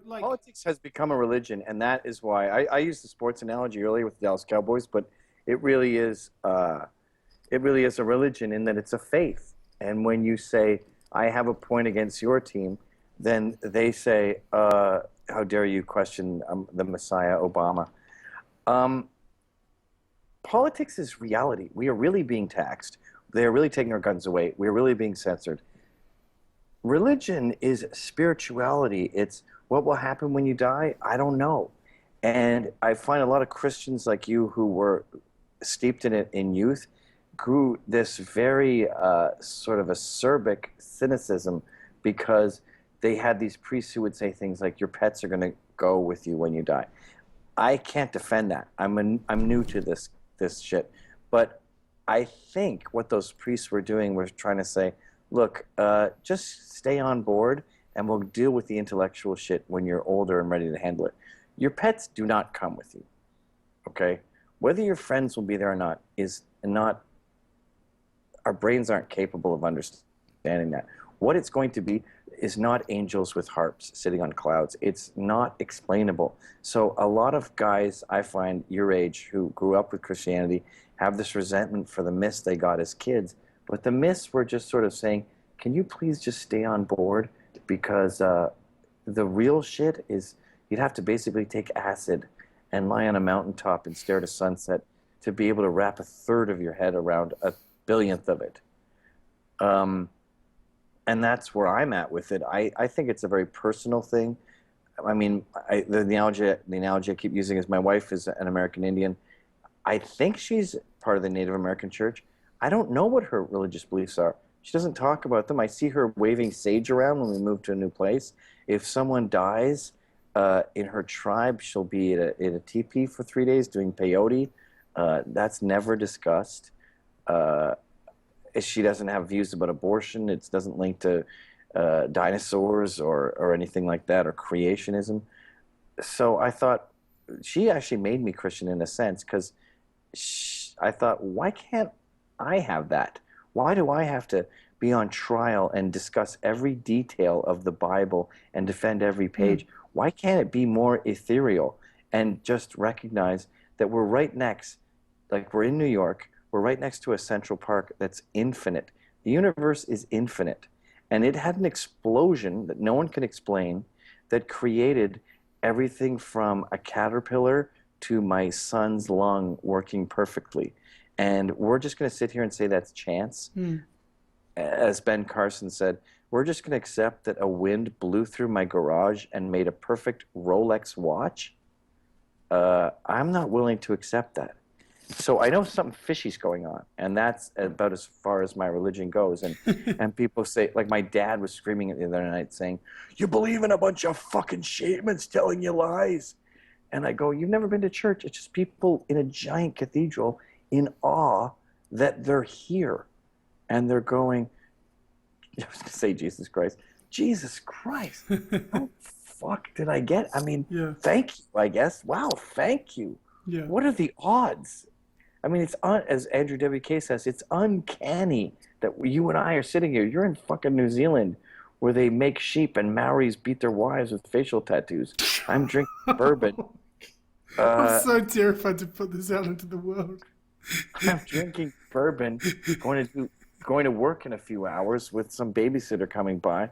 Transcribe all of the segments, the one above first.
like, Politics has become a religion, and that is why I used the sports analogy earlier with the Dallas Cowboys, but it really is it really is a religion in that it's a faith. And when you say, I have a point against your team, then they say, how dare you question the Messiah, Obama. Um, Politics is reality. We are really being taxed. They are really taking our guns away. We are really being censored. Religion is spirituality. It's what will happen when you die? I don't know. And I find a lot of Christians like you who were steeped in it in youth grew this very sort of acerbic cynicism because they had these priests who would say things like, your pets are going to go with you when you die. I can't defend that. I'm new to this shit. But I think what those priests were doing was trying to say, look, just stay on board and we'll deal with the intellectual shit when you're older and ready to handle it. Your pets do not come with you, okay? Whether your friends will be there or not is not, our brains aren't capable of understanding that. What it's going to be is not angels with harps sitting on clouds. It's not explainable. So a lot of guys I find your age who grew up with Christianity have this resentment for the myths they got as kids. But the myths were just sort of saying, can you please just stay on board? Because the real shit is you'd have to basically take acid and lie on a mountaintop and stare at a sunset to be able to wrap a third of your head around a billionth of it. And that's where I'm at with it. I think it's a very personal thing. I mean, the analogy I keep using is my wife is an American Indian. I think she's part of the Native American church. I don't know what her religious beliefs are. She doesn't talk about them. I see her waving sage around when we move to a new place. If someone dies in her tribe, she'll be at a teepee for 3 days doing peyote. That's never discussed. She doesn't have views about abortion. It doesn't link to dinosaurs or anything like that, or creationism. So I thought, she actually made me Christian in a sense, because I thought, why can't I have that? Why do I have to be on trial and discuss every detail of the Bible and defend every page? Why can't it be more ethereal and just recognize that we're right next, like we're in New York, we're right next to a Central Park that's infinite. The universe is infinite. And it had an explosion that no one can explain that created everything from a caterpillar to my son's lung working perfectly. And we're just going to sit here and say that's chance. As Ben Carson said, we're just going to accept that a wind blew through my garage and made a perfect Rolex watch. I'm not willing to accept that. So I know something fishy's going on, and that's about as far as my religion goes. And people say, like my dad was screaming at the other night saying, you believe in a bunch of fucking shamans telling you lies. And I go, you've never been to church. It's just people in a giant cathedral in awe that they're here. And they're going, I was going to say Jesus Christ. Jesus Christ. How fuck did I get? I mean, thank you, I guess. Wow, thank you. Yeah. What are the odds? I mean, it's as Andrew WK says, it's uncanny that you and I are sitting here. You're in fucking New Zealand where they make sheep and Maoris beat their wives with facial tattoos. I'm drinking bourbon. I'm so terrified to put this out into the world. I'm drinking bourbon, going to work in a few hours with some babysitter coming by,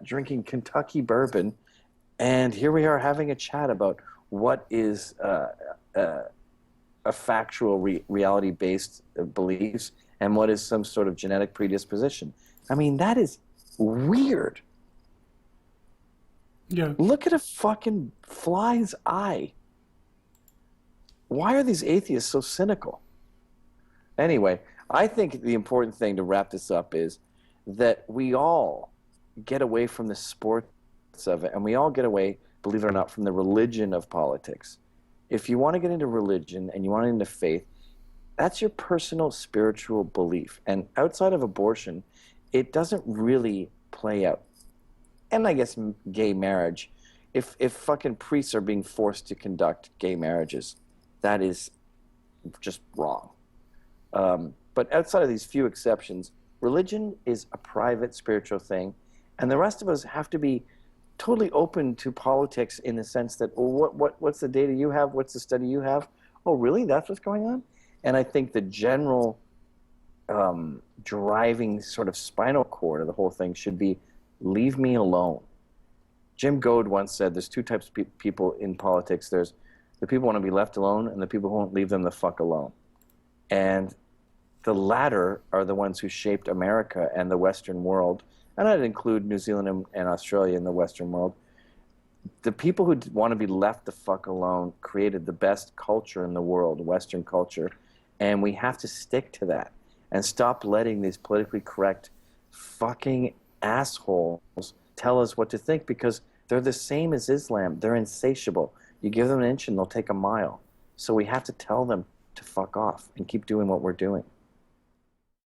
drinking Kentucky bourbon, and here we are having a chat about what is a factual reality-based beliefs and what is some sort of genetic predisposition. I mean, that is weird. Yeah. Look at a fucking fly's eye. Why are these atheists so cynical? Anyway, I think the important thing to wrap this up is that we all get away from the sports of it, and we all get away, believe it or not, from the religion of politics. If you want to get into religion and you want to get into faith, that's your personal spiritual belief. And outside of abortion, it doesn't really play out. And I guess gay marriage, if fucking priests are being forced to conduct gay marriages, that is just wrong. But outside of these few exceptions, religion is a private spiritual thing, and the rest of us have to be totally open to politics in the sense that, well, what's the data you have? What's the study you have? Oh, really? That's what's going on? And I think the general driving sort of spinal cord of the whole thing should be, leave me alone. Jim Goad once said there's two types of people in politics. There's the people who want to be left alone and the people who won't leave them the fuck alone. And the latter are the ones who shaped America and the Western world. And I'd include New Zealand and Australia in the Western world. The people who want to be left the fuck alone created the best culture in the world, Western culture. And we have to stick to that and stop letting these politically correct fucking assholes tell us what to think, because they're the same as Islam. They're insatiable. You give them an inch and they'll take a mile. So we have to tell them to fuck off and keep doing what we're doing.